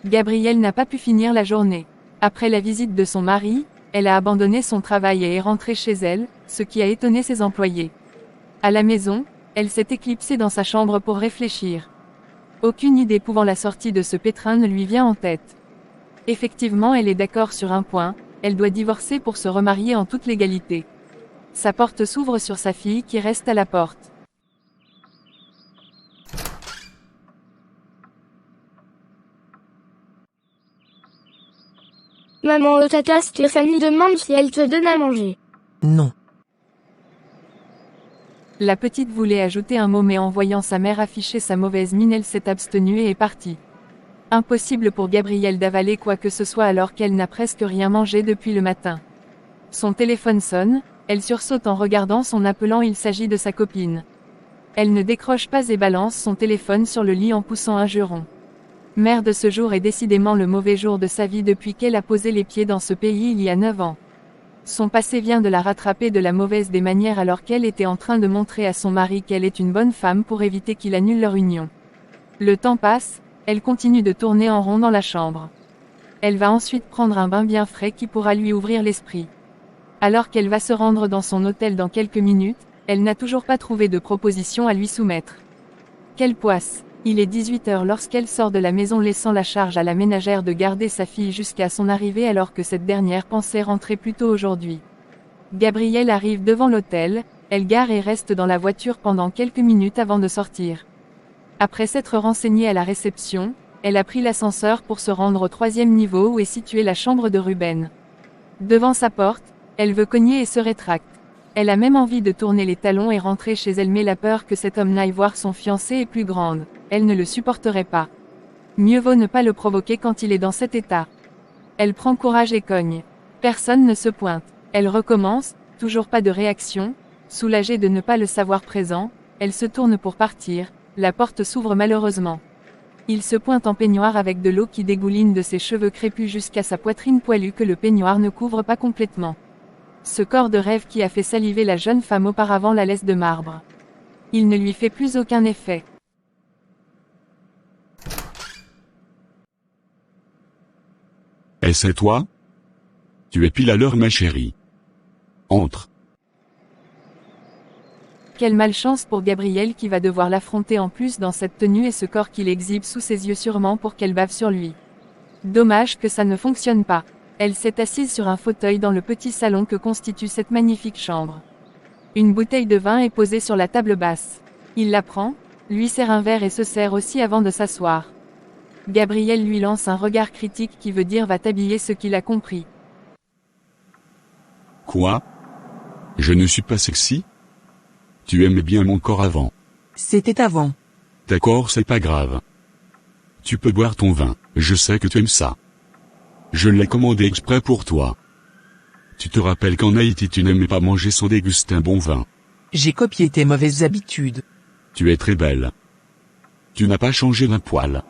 Gabrielle n'a pas pu finir la journée. Après la visite de son mari, elle a abandonné son travail et est rentrée chez elle, ce qui a étonné ses employés. À la maison, elle s'est éclipsée dans sa chambre pour réfléchir. Aucune idée pouvant la sortir de ce pétrin ne lui vient en tête. Effectivement, elle est d'accord sur un point, elle doit divorcer pour se remarier en toute légalité. Sa porte s'ouvre sur sa fille qui reste à la porte. Maman, tata Stéphanie demande si elle te donne à manger. Non. La petite voulait ajouter un mot mais en voyant sa mère afficher sa mauvaise mine, elle s'est abstenue et est partie. Impossible pour Gabrielle d'avaler quoi que ce soit alors qu'elle n'a presque rien mangé depuis le matin. Son téléphone sonne, elle sursaute en regardant son appelant, il s'agit de sa copine. Elle ne décroche pas et balance son téléphone sur le lit en poussant un juron. Merde, ce jour est décidément le mauvais jour de sa vie depuis qu'elle a posé les pieds dans ce pays il y a 9 ans. Son passé vient de la rattraper de la mauvaise des manières alors qu'elle était en train de montrer à son mari qu'elle est une bonne femme pour éviter qu'il annule leur union. Le temps passe, elle continue de tourner en rond dans la chambre. Elle va ensuite prendre un bain bien frais qui pourra lui ouvrir l'esprit. Alors qu'elle va se rendre dans son hôtel dans quelques minutes, elle n'a toujours pas trouvé de proposition à lui soumettre. Quelle poisse! Il est 18h lorsqu'elle sort de la maison laissant la charge à la ménagère de garder sa fille jusqu'à son arrivée alors que cette dernière pensait rentrer plus tôt aujourd'hui. Gabrielle arrive devant l'hôtel, elle gare et reste dans la voiture pendant quelques minutes avant de sortir. Après s'être renseignée à la réception, elle a pris l'ascenseur pour se rendre au 3e niveau où est située la chambre de Ruben. Devant sa porte, elle veut cogner et se rétracte. Elle a même envie de tourner les talons et rentrer chez elle mais la peur que cet homme n'aille voir son fiancé est plus grande. Elle ne le supporterait pas. Mieux vaut ne pas le provoquer quand il est dans cet état. Elle prend courage et cogne. Personne ne se pointe. Elle recommence, toujours pas de réaction. Soulagée de ne pas le savoir présent, elle se tourne pour partir, la porte s'ouvre malheureusement. Il se pointe en peignoir avec de l'eau qui dégouline de ses cheveux crépus jusqu'à sa poitrine poilue que le peignoir ne couvre pas complètement. Ce corps de rêve qui a fait saliver la jeune femme auparavant la laisse de marbre. Il ne lui fait plus aucun effet. Et c'est toi? Tu es pile à l'heure ma chérie. Entre. Quelle malchance pour Gabrielle qui va devoir l'affronter en plus dans cette tenue et ce corps qu'il exhibe sous ses yeux sûrement pour qu'elle bave sur lui. Dommage que ça ne fonctionne pas. Elle s'est assise sur un fauteuil dans le petit salon que constitue cette magnifique chambre. Une bouteille de vin est posée sur la table basse. Il la prend, lui sert un verre et se sert aussi avant de s'asseoir. Gabrielle lui lance un regard critique qui veut dire va t'habiller ce qu'il a compris. Quoi? Je ne suis pas sexy? Tu aimais bien mon corps avant. C'était avant. D'accord, c'est pas grave. Tu peux boire ton vin, je sais que tu aimes ça. Je l'ai commandé exprès pour toi. Tu te rappelles qu'en Haïti tu n'aimais pas manger sans déguster un bon vin. J'ai copié tes mauvaises habitudes. Tu es très belle. Tu n'as pas changé d'un poil.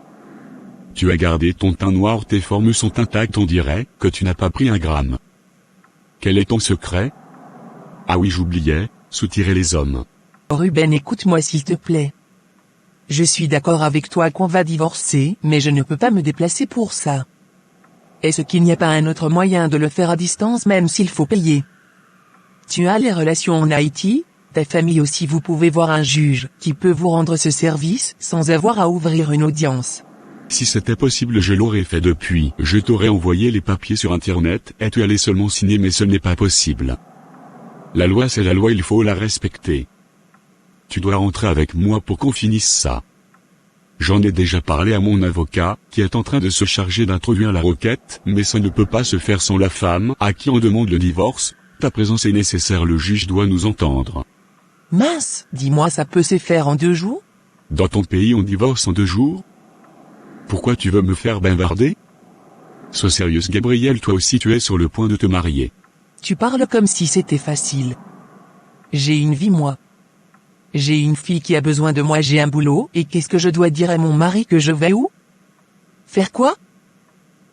Tu as gardé ton teint noir, tes formes sont intactes, on dirait que tu n'as pas pris un gramme. Quel est ton secret? Ah oui, j'oubliais, soutirer les hommes. Ruben, écoute-moi s'il te plaît. Je suis d'accord avec toi qu'on va divorcer, mais je ne peux pas me déplacer pour ça. Est-ce qu'il n'y a pas un autre moyen de le faire à distance même s'il faut payer? Tu as les relations en Haïti, ta famille aussi, vous pouvez voir un juge qui peut vous rendre ce service sans avoir à ouvrir une audience. Si c'était possible je l'aurais fait depuis, je t'aurais envoyé les papiers sur internet et tu allais seulement signer mais ce n'est pas possible. La loi c'est la loi, il faut la respecter. Tu dois rentrer avec moi pour qu'on finisse ça. J'en ai déjà parlé à mon avocat, qui est en train de se charger d'introduire la requête, mais ça ne peut pas se faire sans la femme à qui on demande le divorce. Ta présence est nécessaire, le juge doit nous entendre. Mince, dis-moi, ça peut se faire en 2 jours? Dans ton pays on divorce en 2 jours? Pourquoi tu veux me faire bavarder? Sois sérieuse Gabrielle, toi aussi tu es sur le point de te marier. Tu parles comme si c'était facile. J'ai une vie moi. J'ai une fille qui a besoin de moi, j'ai un boulot, et qu'est-ce que je dois dire à mon mari, que je vais où? Faire quoi?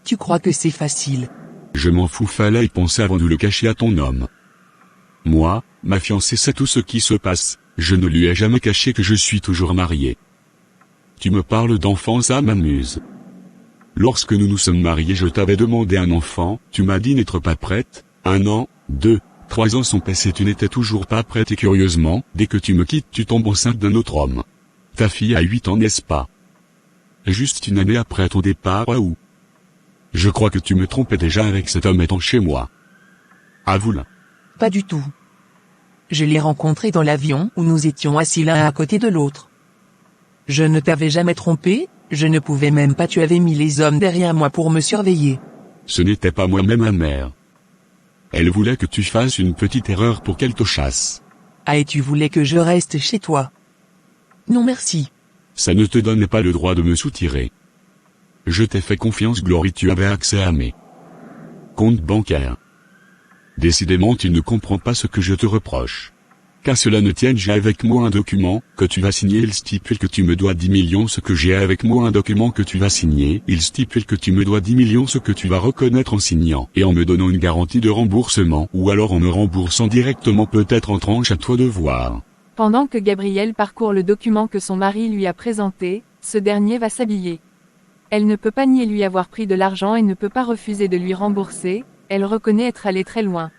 Tu crois que c'est facile? Je m'en fous, fallait y penser avant de le cacher à ton homme. Moi, ma fiancée sait tout ce qui se passe, je ne lui ai jamais caché que je suis toujours marié. Tu me parles d'enfant, ça m'amuse. Lorsque nous nous sommes mariés, je t'avais demandé un enfant, tu m'as dit n'être pas prête. 1 an, 2, 3 ans sont passés, tu n'étais toujours pas prête et curieusement, dès que tu me quittes, tu tombes enceinte d'un autre homme. Ta fille a 8 ans, n'est-ce pas? Juste une année après ton départ, waouh. Je crois que tu me trompais déjà avec cet homme étant chez moi. Avoue-le. Pas du tout. Je l'ai rencontré dans l'avion où nous étions assis l'un à côté de l'autre. Je ne t'avais jamais trompé, je ne pouvais même pas, tu avais mis les hommes derrière moi pour me surveiller. Ce n'était pas moi-même ma mère. Elle voulait que tu fasses une petite erreur pour qu'elle te chasse. Ah, et tu voulais que je reste chez toi? Non merci. Ça ne te donnait pas le droit de me soutirer. Je t'ai fait confiance, Glory, tu avais accès à mes comptes bancaires. Décidément, tu ne comprends pas ce que je te reproche. Qu'à cela ne tienne, j'ai avec moi un document que tu vas signer, il stipule que tu me dois 10 millions. Ce que j'ai avec moi un document que tu vas signer, il stipule que tu me dois 10 millions, ce que tu vas reconnaître en signant et en me donnant une garantie de remboursement, ou alors en me remboursant directement, peut-être en tranche, à toi de voir. Pendant que Gabrielle parcourt le document que son mari lui a présenté, ce dernier va s'habiller. Elle ne peut pas nier lui avoir pris de l'argent et ne peut pas refuser de lui rembourser, elle reconnaît être allée très loin.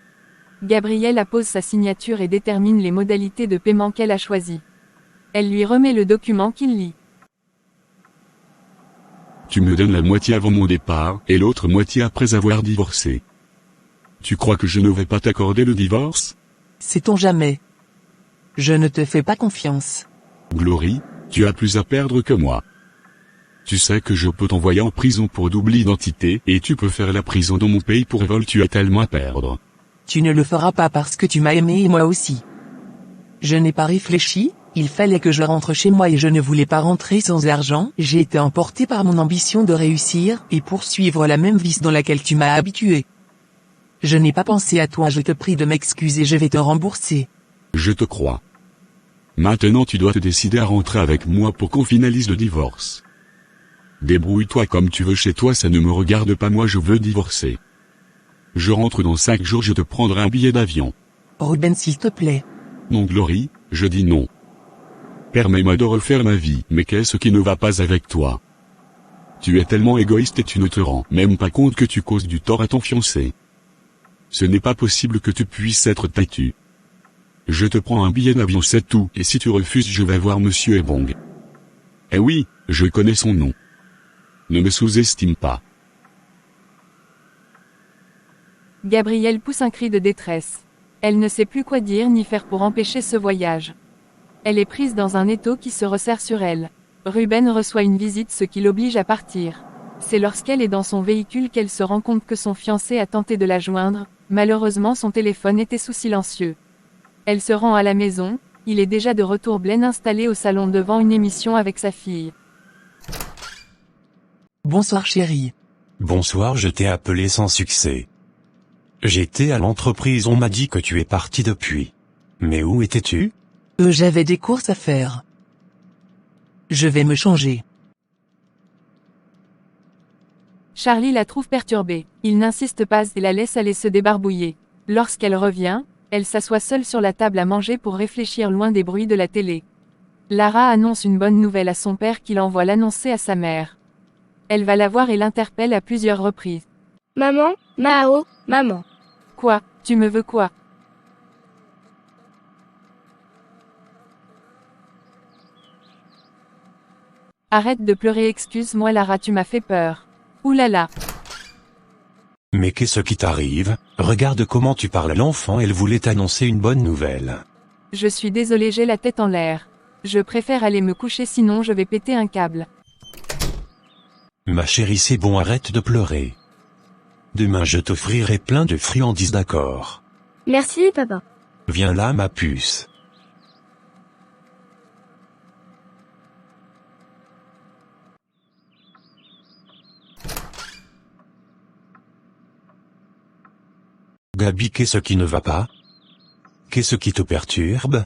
Gabrielle appose sa signature et détermine les modalités de paiement qu'elle a choisies. Elle lui remet le document qu'il lit. Tu me donnes la moitié avant mon départ, et l'autre moitié après avoir divorcé. Tu crois que je ne vais pas t'accorder le divorce? Sait-on jamais? Je ne te fais pas confiance. Glory, tu as plus à perdre que moi. Tu sais que je peux t'envoyer en prison pour double identité, et tu peux faire la prison dans mon pays pour vol, tu as tellement à perdre. Tu ne le feras pas parce que tu m'as aimé et moi aussi. Je n'ai pas réfléchi, il fallait que je rentre chez moi et je ne voulais pas rentrer sans argent, j'ai été emporté par mon ambition de réussir et poursuivre la même vie dans laquelle tu m'as habitué. Je n'ai pas pensé à toi, je te prie de m'excuser, je vais te rembourser. Je te crois. Maintenant tu dois te décider à rentrer avec moi pour qu'on finalise le divorce. Débrouille-toi comme tu veux chez toi, ça ne me regarde pas, moi je veux divorcer. Je rentre dans 5 jours, je te prendrai un billet d'avion. Ruben, s'il te plaît. Non Glory, je dis non. Permets-moi de refaire ma vie, mais qu'est-ce qui ne va pas avec toi? Tu es tellement égoïste et tu ne te rends même pas compte que tu causes du tort à ton fiancé. Ce n'est pas possible que tu puisses être têtu. Je te prends un billet d'avion, c'est tout, et si tu refuses, je vais voir Monsieur Ebong. Eh oui, je connais son nom. Ne me sous-estime pas. Gabrielle pousse un cri de détresse. Elle ne sait plus quoi dire ni faire pour empêcher ce voyage. Elle est prise dans un étau qui se resserre sur elle. Ruben reçoit une visite, ce qui l'oblige à partir. C'est lorsqu'elle est dans son véhicule qu'elle se rend compte que son fiancé a tenté de la joindre, malheureusement son téléphone était sous silencieux. Elle se rend à la maison, il est déjà de retour, Blaine installé au salon devant une émission avec sa fille. Bonsoir chérie. Bonsoir, je t'ai appelé sans succès. J'étais à l'entreprise, on m'a dit que tu es parti depuis. Mais où étais-tu? J'avais des courses à faire. Je vais me changer. Charlie la trouve perturbée. Il n'insiste pas et la laisse aller se débarbouiller. Lorsqu'elle revient, elle s'assoit seule sur la table à manger pour réfléchir loin des bruits de la télé. Lara annonce une bonne nouvelle à son père qui l'envoie l'annoncer à sa mère. Elle va la voir et l'interpelle à plusieurs reprises. Maman, Mao, maman. Quoi, tu me veux quoi? Arrête de pleurer, excuse-moi Lara, tu m'as fait peur. Oulala. Mais qu'est-ce qui t'arrive? Regarde comment tu parles à l'enfant, elle voulait t'annoncer une bonne nouvelle. Je suis désolée, j'ai la tête en l'air. Je préfère aller me coucher sinon je vais péter un câble. Ma chérie, c'est bon, arrête de pleurer. Demain je t'offrirai plein de friandises, d'accord? Merci papa. Viens là ma puce. Gabi, qu'est-ce qui ne va pas? Qu'est-ce qui te perturbe?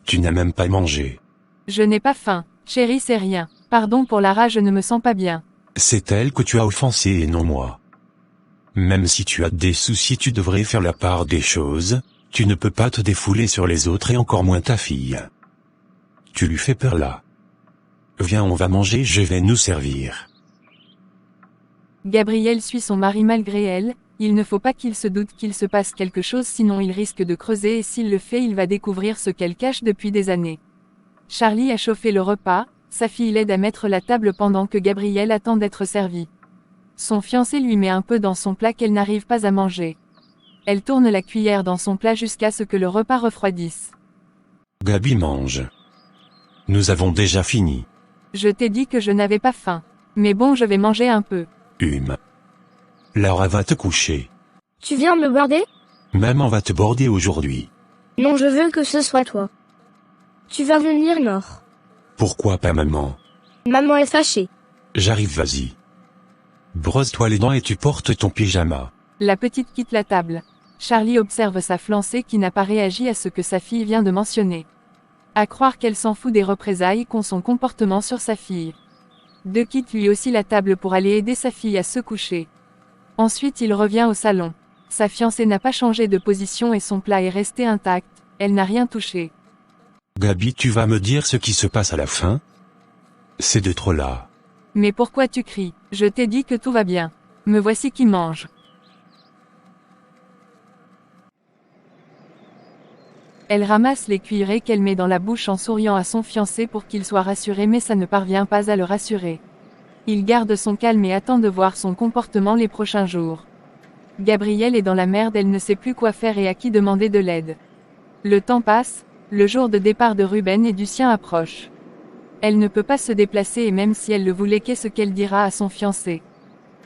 Tu n'as même pas mangé. Je n'ai pas faim, chérie, c'est rien. Pardon pour Lara, je ne me sens pas bien. C'est elle que tu as offensée et non moi. Même si tu as des soucis, tu devrais faire la part des choses, tu ne peux pas te défouler sur les autres et encore moins ta fille. Tu lui fais peur là. Viens, on va manger, je vais nous servir. Gabrielle suit son mari malgré elle, il ne faut pas qu'il se doute qu'il se passe quelque chose sinon il risque de creuser et s'il le fait il va découvrir ce qu'elle cache depuis des années. Charlie a chauffé le repas, sa fille l'aide à mettre la table pendant que Gabrielle attend d'être servie. Son fiancé lui met un peu dans son plat qu'elle n'arrive pas à manger. Elle tourne la cuillère dans son plat jusqu'à ce que le repas refroidisse. Gabi mange. Nous avons déjà fini. Je t'ai dit que je n'avais pas faim. Mais bon, je vais manger un peu. Laura va te coucher. Tu viens me border? Maman va te border aujourd'hui. Non, je veux que ce soit toi. Tu vas venir, Nord. Pourquoi pas maman? Maman est fâchée. J'arrive, vas-y. Brosse-toi les dents et tu portes ton pyjama. La petite quitte la table. Charlie observe sa fiancée qui n'a pas réagi à ce que sa fille vient de mentionner. À croire qu'elle s'en fout des représailles qu'ont son comportement sur sa fille. De quitte lui aussi la table pour aller aider sa fille à se coucher. Ensuite il revient au salon. Sa fiancée n'a pas changé de position et son plat est resté intact, elle n'a rien touché. Gabi, tu vas me dire ce qui se passe à la fin? C'est de trop là. Mais pourquoi tu cries? Je t'ai dit que tout va bien. Me voici qui mange. Elle ramasse les cuillerées qu'elle met dans la bouche en souriant à son fiancé pour qu'il soit rassuré mais ça ne parvient pas à le rassurer. Il garde son calme et attend de voir son comportement les prochains jours. Gabrielle est dans la merde, elle ne sait plus quoi faire et à qui demander de l'aide. Le temps passe, le jour de départ de Ruben et du sien approche. Elle ne peut pas se déplacer et même si elle le voulait, qu'est-ce qu'elle dira à son fiancé?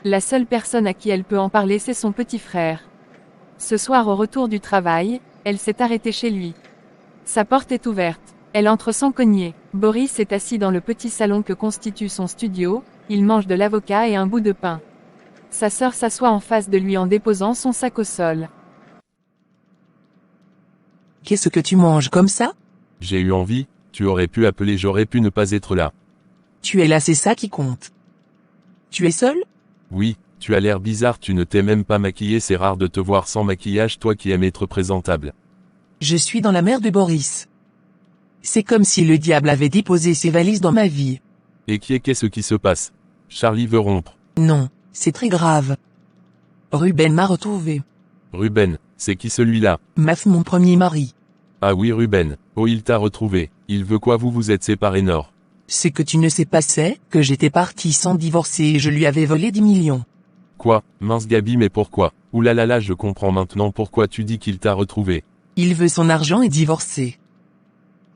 La seule personne à qui elle peut en parler c'est son petit frère. Ce soir au retour du travail, elle s'est arrêtée chez lui. Sa porte est ouverte. Elle entre sans cogner. Boris est assis dans le petit salon que constitue son studio, il mange de l'avocat et un bout de pain. Sa sœur s'assoit en face de lui en déposant son sac au sol. Qu'est-ce que tu manges comme ça? J'ai eu envie, tu aurais pu appeler, j'aurais pu ne pas être là. Tu es là, c'est ça qui compte. Tu es seul? Oui, tu as l'air bizarre, tu ne t'es même pas maquillé, c'est rare de te voir sans maquillage, toi qui aimes être présentable. Je suis dans la merde de Boris. C'est comme si le diable avait déposé ses valises dans ma vie. Et qu'est-ce qui se passe? Charlie veut rompre. Non, c'est très grave. Ruben m'a retrouvé. Ruben, c'est qui celui-là? Mon premier mari. Ah oui Ruben, oh il t'a retrouvé, il veut quoi, vous êtes séparés Nord? Ce que tu ne sais pas c'est que j'étais parti sans divorcer et je lui avais volé 10 millions. Quoi, mince Gabi, mais pourquoi? Oulalala, je comprends maintenant pourquoi tu dis qu'il t'a retrouvé. Il veut son argent et divorcer.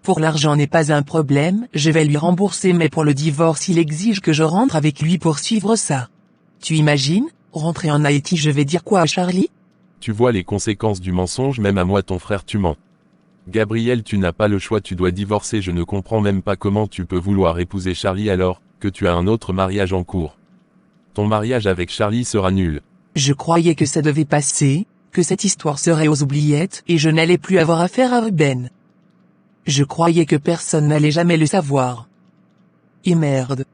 Pour l'argent n'est pas un problème, je vais lui rembourser, mais pour le divorce il exige que je rentre avec lui pour suivre ça. Tu imagines, rentrer en Haïti, je vais dire quoi à Charlie? Tu vois les conséquences du mensonge, même à moi ton frère tu mens. Gabrielle, tu n'as pas le choix, tu dois divorcer, je ne comprends même pas comment tu peux vouloir épouser Charlie alors que tu as un autre mariage en cours. Ton mariage avec Charlie sera nul. Je croyais que ça devait passer, que cette histoire serait aux oubliettes et je n'allais plus avoir affaire à Ruben. Je croyais que personne n'allait jamais le savoir. Et merde.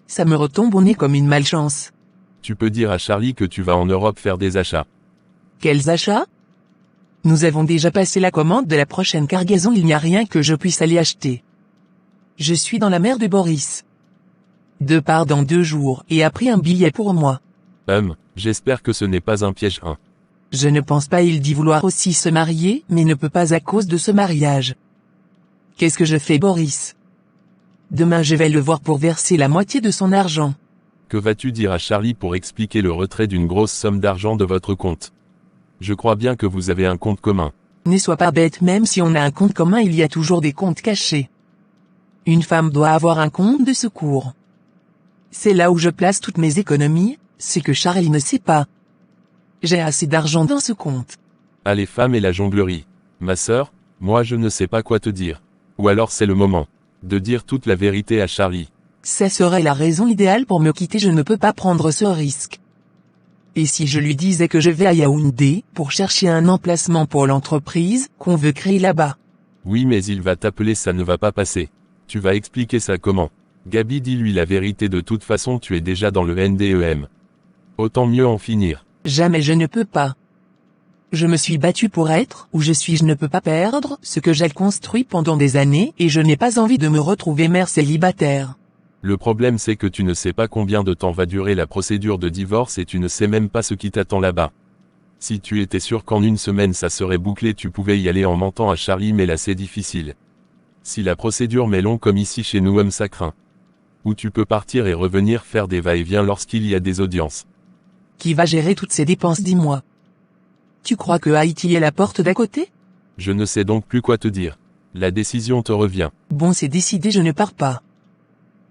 Ça me retombe au nez comme une malchance. Tu peux dire à Charlie que tu vas en Europe faire des achats. Quels achats? Nous avons déjà passé la commande de la prochaine cargaison, il n'y a rien que je puisse aller acheter. Je suis dans la merde de Boris. Part dans 2 jours et a pris un billet pour moi. J'espère que ce n'est pas un piège. Je ne pense pas, il dit vouloir aussi se marier, mais ne peut pas à cause de ce mariage. Qu'est-ce que je fais Boris? Demain je vais le voir pour verser la moitié de son argent. Que vas-tu dire à Charlie pour expliquer le retrait d'une grosse somme d'argent de votre compte? Je crois bien que vous avez un compte commun. Ne sois pas bête, même si on a un compte commun il y a toujours des comptes cachés. Une femme doit avoir un compte de secours. C'est là où je place toutes mes économies, c'est que Charlie ne sait pas. J'ai assez d'argent dans ce compte. Ah, les femmes et la jonglerie. Ma sœur, moi je ne sais pas quoi te dire. Ou alors c'est le moment de dire toute la vérité à Charlie. Ça serait la raison idéale pour me quitter, je ne peux pas prendre ce risque. Et si je lui disais que je vais à Yaoundé pour chercher un emplacement pour l'entreprise qu'on veut créer là-bas? Oui, mais il va t'appeler, ça ne va pas passer. Tu vas expliquer ça comment? Gabi, dis-lui la vérité, de toute façon tu es déjà dans le NDEM. Autant mieux en finir. Jamais, je ne peux pas. Je me suis battu pour être où je suis, je ne peux pas perdre ce que j'ai construit pendant des années et je n'ai pas envie de me retrouver mère célibataire. Le problème c'est que tu ne sais pas combien de temps va durer la procédure de divorce et tu ne sais même pas ce qui t'attend là-bas. Si tu étais sûr qu'en une semaine ça serait bouclé, tu pouvais y aller en mentant à Charlie, mais là c'est difficile. Si la procédure met long comme ici chez nous, ça craint. Ou tu peux partir et revenir faire des va-et-vient lorsqu'il y a des audiences. Qui va gérer toutes ces dépenses, dis-moi? Tu crois que Haïti est la porte d'à côté? Je ne sais donc plus quoi te dire. La décision te revient. Bon, c'est décidé, je ne pars pas.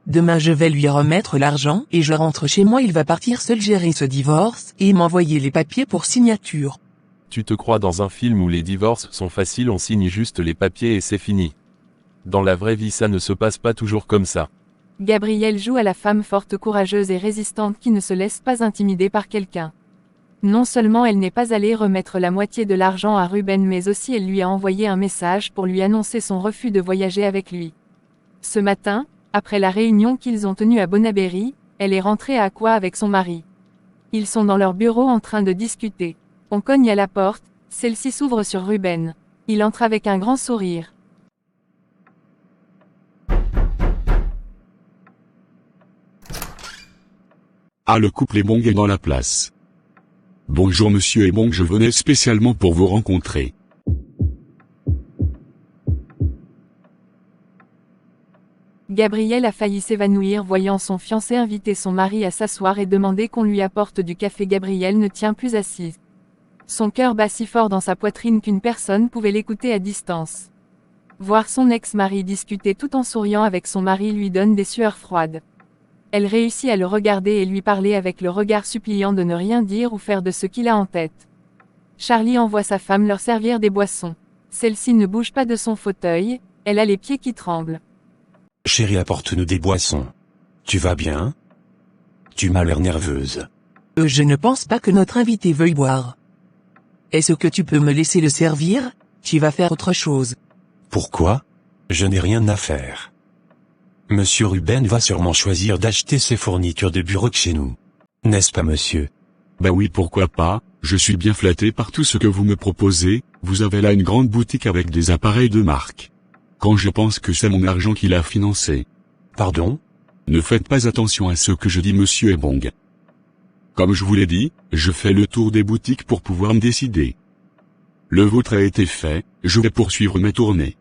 Demain je vais lui remettre l'argent et je rentre chez moi, il va partir seul gérer ce divorce et m'envoyer les papiers pour signature. Tu te crois dans un film où les divorces sont faciles, on signe juste les papiers et c'est fini. Dans la vraie vie ça ne se passe pas toujours comme ça. Gabrielle joue à la femme forte, courageuse et résistante qui ne se laisse pas intimider par quelqu'un. Non seulement elle n'est pas allée remettre la moitié de l'argent à Ruben, mais aussi elle lui a envoyé un message pour lui annoncer son refus de voyager avec lui. Ce matin, après la réunion qu'ils ont tenue à Bonaberry, elle est rentrée à Aqua avec son mari. Ils sont dans leur bureau en train de discuter. On cogne à la porte, celle-ci s'ouvre sur Ruben. Il entre avec un grand sourire. Ah, le couple Ebong est dans la place. Bonjour monsieur Ebong, je venais spécialement pour vous rencontrer. Gabrielle a failli s'évanouir voyant son fiancé inviter son mari à s'asseoir et demander qu'on lui apporte du café. Gabrielle ne tient plus assise. Son cœur bat si fort dans sa poitrine qu'une personne pouvait l'écouter à distance. Voir son ex-mari discuter tout en souriant avec son mari lui donne des sueurs froides. Elle réussit à le regarder et lui parler avec le regard suppliant de ne rien dire ou faire de ce qu'il a en tête. Charlie envoie sa femme leur servir des boissons. Celle-ci ne bouge pas de son fauteuil, elle a les pieds qui tremblent. Chérie, apporte-nous des boissons. Tu vas bien? Tu m'as l'air nerveuse. Je ne pense pas que notre invité veuille boire. Est-ce que tu peux me laisser le servir? Tu vas faire autre chose. Pourquoi? Je n'ai rien à faire. Monsieur Ruben va sûrement choisir d'acheter ses fournitures de bureau chez nous. N'est-ce pas, monsieur? Bah oui, pourquoi pas, je suis bien flatté par tout ce que vous me proposez, vous avez là une grande boutique avec des appareils de marque. Quand je pense que c'est mon argent qui l'a financé. Pardon? Ne faites pas attention à ce que je dis, monsieur Ebong. Comme je vous l'ai dit, je fais le tour des boutiques pour pouvoir me décider. Le vôtre a été fait, je vais poursuivre mes tournées.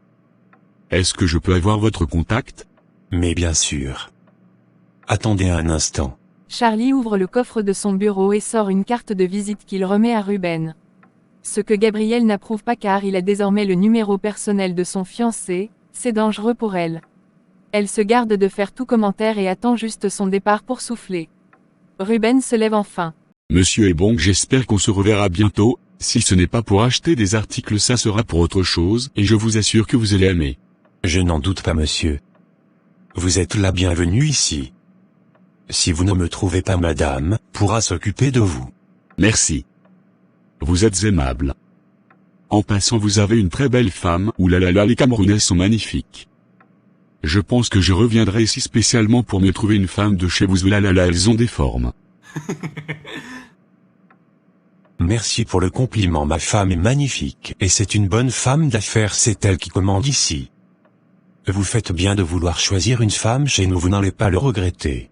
Est-ce que je peux avoir votre contact? Mais bien sûr. Attendez un instant. Charlie ouvre le coffre de son bureau et sort une carte de visite qu'il remet à Ruben. Ce que Gabrielle n'approuve pas car il a désormais le numéro personnel de son fiancé, c'est dangereux pour elle. Elle se garde de faire tout commentaire et attend juste son départ pour souffler. Ruben se lève enfin. Monsieur Ebong, j'espère qu'on se reverra bientôt, si ce n'est pas pour acheter des articles ça sera pour autre chose et je vous assure que vous allez aimer. Je n'en doute pas, monsieur. Vous êtes la bienvenue ici. Si vous ne me trouvez pas, madame pourra s'occuper de vous. Merci. Vous êtes aimable. En passant, vous avez une très belle femme, oulala, les Camerounais sont magnifiques. Je pense que je reviendrai ici spécialement pour me trouver une femme de chez vous, oulala, elles ont des formes. Merci pour le compliment, ma femme est magnifique, et c'est une bonne femme d'affaires, c'est elle qui commande ici. Vous faites bien de vouloir choisir une femme chez nous, vous n'allez pas le regretter.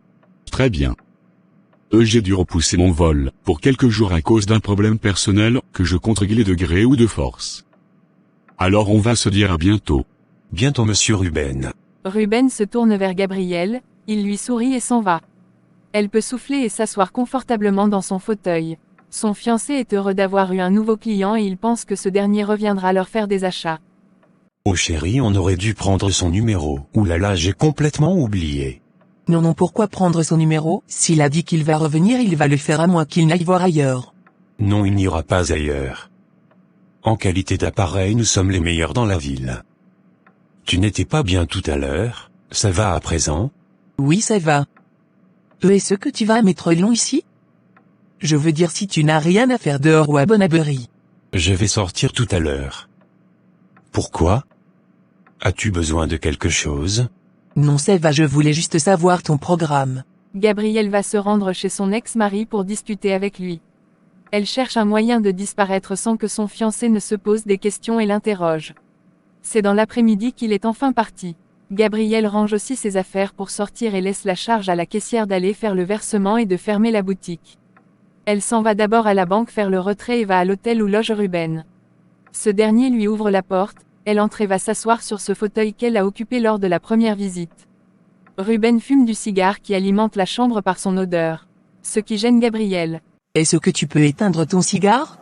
Très bien. J'ai dû repousser mon vol, pour quelques jours à cause d'un problème personnel, que je compte régler de gré ou de force. Alors on va se dire à bientôt. Bientôt, monsieur Ruben. Ruben se tourne vers Gabrielle, il lui sourit et s'en va. Elle peut souffler et s'asseoir confortablement dans son fauteuil. Son fiancé est heureux d'avoir eu un nouveau client et il pense que ce dernier reviendra leur faire des achats. Oh chérie, on aurait dû prendre son numéro. Oulala, j'ai complètement oublié. Non, pourquoi prendre son numéro? S'il a dit qu'il va revenir, il va le faire à moins qu'il n'aille voir ailleurs. Non, il n'ira pas ailleurs. En qualité d'appareil, nous sommes les meilleurs dans la ville. Tu n'étais pas bien tout à l'heure, ça va à présent? Oui, ça va. Est-ce que tu vas mettre long ici? Je veux dire si tu n'as rien à faire dehors ou à Bonaberry. Je vais sortir tout à l'heure. Pourquoi? As-tu besoin de quelque chose? Non, ça va, je voulais juste savoir ton programme. Gabrielle va se rendre chez son ex-mari pour discuter avec lui. Elle cherche un moyen de disparaître sans que son fiancé ne se pose des questions et l'interroge. C'est dans l'après-midi qu'il est enfin parti. Gabrielle range aussi ses affaires pour sortir et laisse la charge à la caissière d'aller faire le versement et de fermer la boutique. Elle s'en va d'abord à la banque faire le retrait et va à l'hôtel où loge Ruben. Ce dernier lui ouvre la porte, elle entre et va s'asseoir sur ce fauteuil qu'elle a occupé lors de la première visite. Ruben fume du cigare qui alimente la chambre par son odeur. Ce qui gêne Gabrielle. Est-ce que tu peux éteindre ton cigare?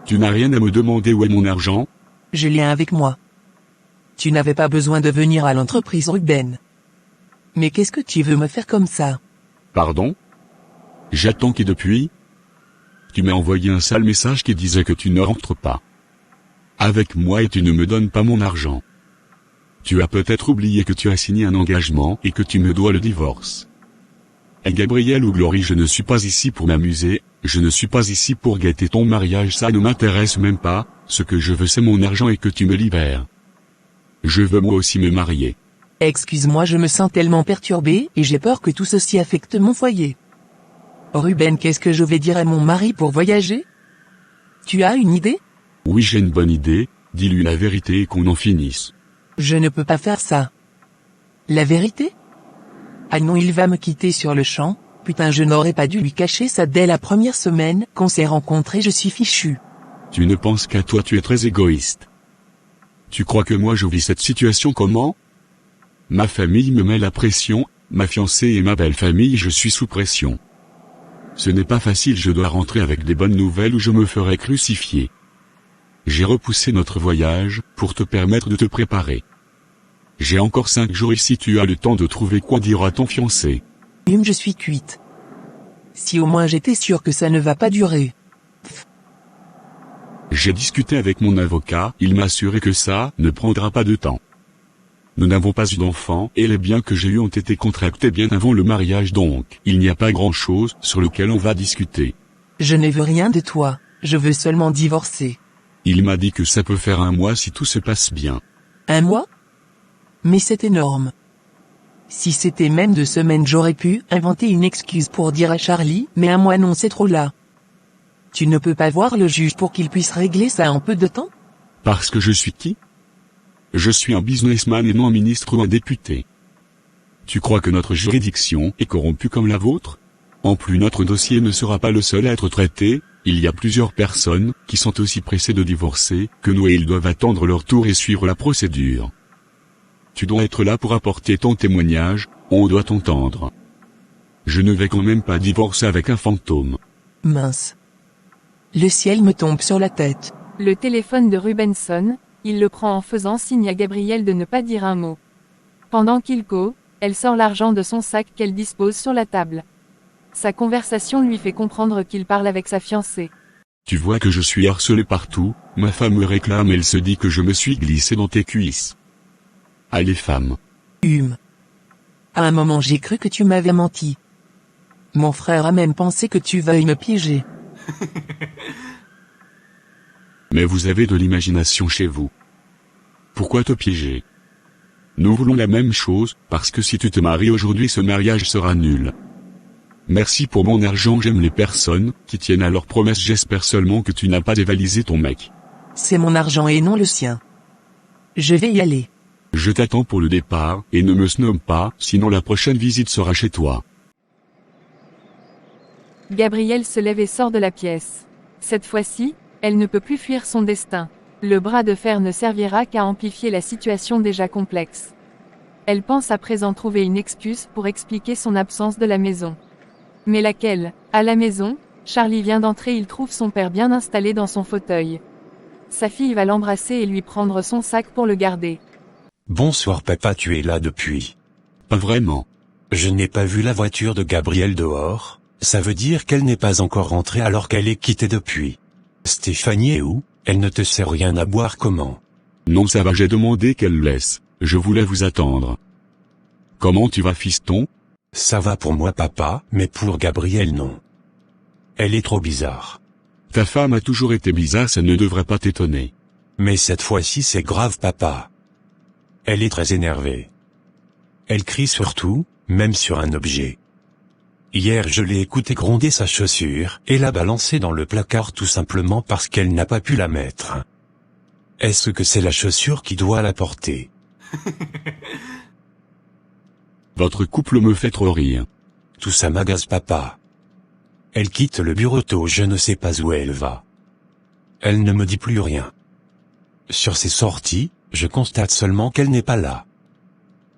Tu n'as rien à me demander où est mon argent? Je l'ai avec moi. Tu n'avais pas besoin de venir à l'entreprise Ruben. Mais qu'est-ce que tu veux me faire comme ça? Pardon? J'attends qui depuis? Tu m'as envoyé un sale message qui disait que tu ne rentres pas avec moi et tu ne me donnes pas mon argent. Tu as peut-être oublié que tu as signé un engagement et que tu me dois le divorce. Et Gabrielle ou Glory, je ne suis pas ici pour m'amuser, je ne suis pas ici pour gâter ton mariage, ça ne m'intéresse même pas, ce que je veux c'est mon argent et que tu me libères. Je veux moi aussi me marier. Excuse-moi, je me sens tellement perturbée et j'ai peur que tout ceci affecte mon foyer. Ruben, qu'est-ce que je vais dire à mon mari pour voyager? Tu as une idée? Oui, j'ai une bonne idée, dis-lui la vérité et qu'on en finisse. Je ne peux pas faire ça. La vérité? Ah non, il va me quitter sur le champ. Putain, je n'aurais pas dû lui cacher ça dès la première semaine qu'on s'est rencontrés, je suis fichu. Tu ne penses qu'à toi, tu es très égoïste. Tu crois que moi je vis cette situation comment? Ma famille me met la pression, ma fiancée et ma belle famille, je suis sous pression. Ce n'est pas facile, je dois rentrer avec des bonnes nouvelles ou je me ferai crucifier. J'ai repoussé notre voyage, pour te permettre de te préparer. J'ai encore 5 jours ici, tu as le temps de trouver quoi dire à ton fiancé. Je suis cuite. Si au moins j'étais sûr que ça ne va pas durer. J'ai discuté avec mon avocat, il m'a assuré que ça ne prendra pas de temps. Nous n'avons pas eu d'enfants, et les biens que j'ai eus ont été contractés bien avant le mariage, donc il n'y a pas grand-chose sur lequel on va discuter. Je ne veux rien de toi, je veux seulement divorcer. Il m'a dit que ça peut faire 1 mois si tout se passe bien. 1 mois? Mais c'est énorme. Si c'était même 2 semaines, j'aurais pu inventer une excuse pour dire à Charlie, mais 1 mois non, c'est trop là. Tu ne peux pas voir le juge pour qu'il puisse régler ça en peu de temps? Parce que je suis qui? Je suis un businessman et non un ministre ou un député. Tu crois que notre juridiction est corrompue comme la vôtre? En plus, notre dossier ne sera pas le seul à être traité, il y a plusieurs personnes qui sont aussi pressées de divorcer que nous et ils doivent attendre leur tour et suivre la procédure. Tu dois être là pour apporter ton témoignage, on doit t'entendre. Je ne vais quand même pas divorcer avec un fantôme. Mince. Le ciel me tombe sur la tête. Le téléphone de Ruben sonne, il le prend en faisant signe à Gabrielle de ne pas dire un mot. Pendant qu'il cause, elle sort l'argent de son sac qu'elle dispose sur la table. Sa conversation lui fait comprendre qu'il parle avec sa fiancée. Tu vois que je suis harcelé partout, ma femme me réclame, elle se dit que je me suis glissé dans tes cuisses. Allez femme. À un moment j'ai cru que tu m'avais menti. Mon frère a même pensé que tu veuilles me piéger. Mais vous avez de l'imagination chez vous. Pourquoi te piéger? Nous voulons la même chose, parce que si tu te maries aujourd'hui ce mariage sera nul. Merci pour mon argent, j'aime les personnes qui tiennent à leurs promesses, j'espère seulement que tu n'as pas dévalisé ton mec. C'est mon argent et non le sien. Je vais y aller. Je t'attends pour le départ, et ne me snomme pas, sinon la prochaine visite sera chez toi. Gabrielle se lève et sort de la pièce. Cette fois-ci, elle ne peut plus fuir son destin. Le bras de fer ne servira qu'à amplifier la situation déjà complexe. Elle pense à présent trouver une excuse pour expliquer son absence de la maison. Mais laquelle? À la maison, Charlie vient d'entrer, il trouve son père bien installé dans son fauteuil. Sa fille va l'embrasser et lui prendre son sac pour le garder. Bonsoir papa, tu es là depuis. Pas vraiment. Je n'ai pas vu la voiture de Gabrielle dehors, ça veut dire qu'elle n'est pas encore rentrée alors qu'elle est quittée depuis. Stéphanie est où? Elle ne te sert rien à boire comment? Non, ça va, j'ai demandé qu'elle laisse, je voulais vous attendre. Comment tu vas fiston? Ça va pour moi papa, mais pour Gabrielle non. Elle est trop bizarre. Ta femme a toujours été bizarre, ça ne devrait pas t'étonner. Mais cette fois-ci c'est grave papa. Elle est très énervée. Elle crie sur tout, même sur un objet. Hier je l'ai écouté gronder sa chaussure, et la balancer dans le placard tout simplement parce qu'elle n'a pas pu la mettre. Est-ce que c'est la chaussure qui doit la porter? Votre couple me fait trop rire. Tout ça m'agace papa. Elle quitte le bureau tôt, je ne sais pas où elle va. Elle ne me dit plus rien. Sur ses sorties, je constate seulement qu'elle n'est pas là.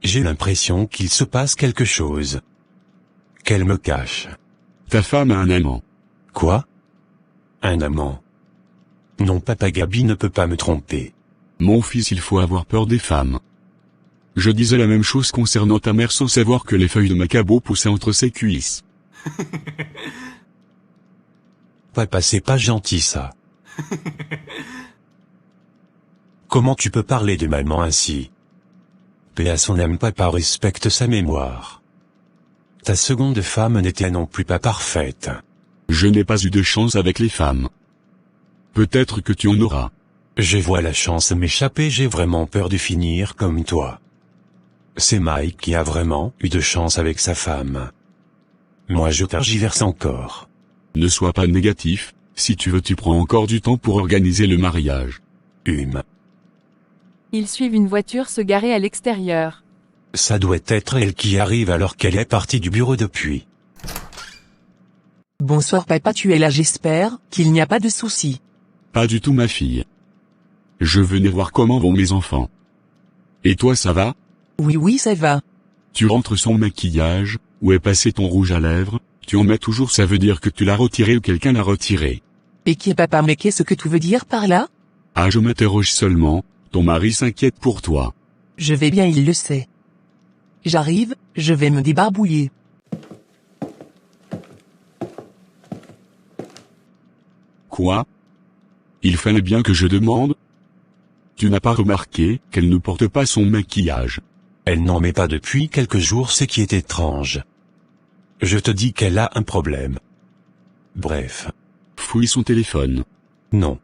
J'ai l'impression qu'il se passe quelque chose. Qu'elle me cache. Ta femme a un amant. Quoi? Un amant? Non, papa, Gabi ne peut pas me tromper. Mon fils, il faut avoir peur des femmes. Je disais la même chose concernant ta mère sans savoir que les feuilles de macabo poussaient entre ses cuisses. Papa, c'est pas gentil ça. Comment tu peux parler de maman ainsi? Paix à son âme, papa, respecte sa mémoire. Ta seconde femme n'était non plus pas parfaite. Je n'ai pas eu de chance avec les femmes. Peut-être que tu en auras. Je vois la chance m'échapper, j'ai vraiment peur de finir comme toi. C'est Mike qui a vraiment eu de chance avec sa femme. Moi je tergiverse encore. Ne sois pas négatif, si tu veux tu prends encore du temps pour organiser le mariage. Ils suivent une voiture se garer à l'extérieur. Ça doit être elle qui arrive alors qu'elle est partie du bureau depuis. Bonsoir papa, tu es là, j'espère qu'il n'y a pas de soucis. Pas du tout ma fille. Je venais voir comment vont mes enfants. Et toi ça va? Oui ça va. Tu rentres sans maquillage, où est passé ton rouge à lèvres? Tu en mets toujours, ça veut dire que tu l'as retiré ou quelqu'un l'a retiré. Et qui est papa, mais qu'est-ce que tu veux dire par là? Ah, je m'interroge seulement, ton mari s'inquiète pour toi. Je vais bien, il le sait. J'arrive, je vais me débarbouiller. Quoi? Il fallait bien que je demande? Tu n'as pas remarqué qu'elle ne porte pas son maquillage? Elle n'en met pas depuis quelques jours, ce qui est étrange. Je te dis qu'elle a un problème. Bref. Fouille son téléphone. Non.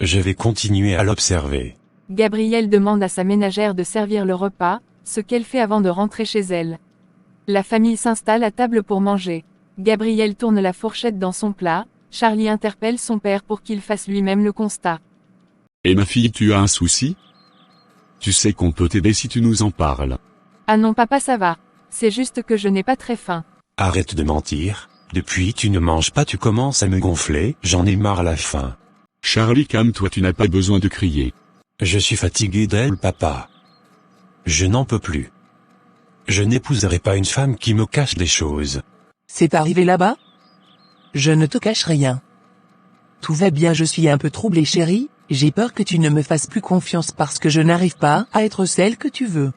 Je vais continuer à l'observer. Gabrielle demande à sa ménagère de servir le repas, ce qu'elle fait avant de rentrer chez elle. La famille s'installe à table pour manger. Gabrielle tourne la fourchette dans son plat, Charlie interpelle son père pour qu'il fasse lui-même le constat. Et ma fille, tu as un souci? Tu sais qu'on peut t'aider si tu nous en parles. Ah non papa, ça va. C'est juste que je n'ai pas très faim. Arrête de mentir. Depuis tu ne manges pas, tu commences à me gonfler, j'en ai marre la faim. Charlie, calme-toi, tu n'as pas besoin de crier. Je suis fatigué d'elle, papa. Je n'en peux plus. Je n'épouserai pas une femme qui me cache des choses. C'est arrivé là-bas? Je ne te cache rien. Tout va bien, je suis un peu troublée chérie, j'ai peur que tu ne me fasses plus confiance parce que je n'arrive pas à être celle que tu veux.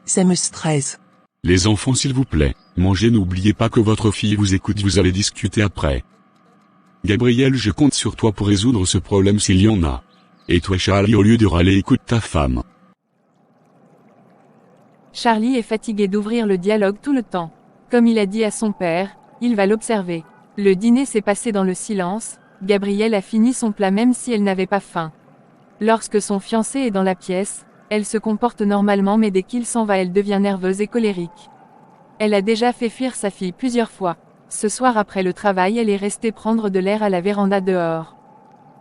Ça me stresse. Les enfants s'il vous plaît, mangez, n'oubliez pas que votre fille vous écoute, vous allez discuter après. Gabrielle, je compte sur toi pour résoudre ce problème s'il y en a. Et toi Charlie, au lieu de râler, écoute ta femme. Charlie est fatigué d'ouvrir le dialogue tout le temps. Comme il a dit à son père, il va l'observer. Le dîner s'est passé dans le silence, Gabrielle a fini son plat même si elle n'avait pas faim. Lorsque son fiancé est dans la pièce, elle se comporte normalement mais dès qu'il s'en va elle devient nerveuse et colérique. Elle a déjà fait fuir sa fille plusieurs fois. Ce soir après le travail elle est restée prendre de l'air à la véranda dehors.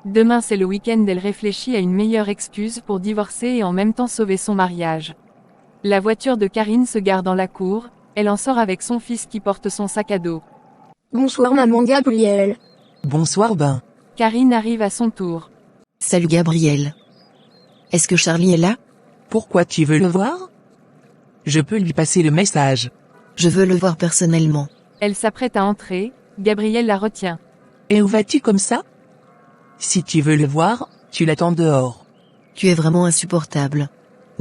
Demain c'est le week-end, elle réfléchit à une meilleure excuse pour divorcer et en même temps sauver son mariage. La voiture de Karine se gare dans la cour, elle en sort avec son fils qui porte son sac à dos. Bonsoir maman Gabrielle. Bonsoir Ben. Karine arrive à son tour. Salut Gabrielle. Est-ce que Charlie est là? Pourquoi tu veux le voir? Je peux lui passer le message. Je veux le voir personnellement. Elle s'apprête à entrer, Gabrielle la retient. Et où vas-tu comme ça? Si tu veux le voir, tu l'attends dehors. Tu es vraiment insupportable.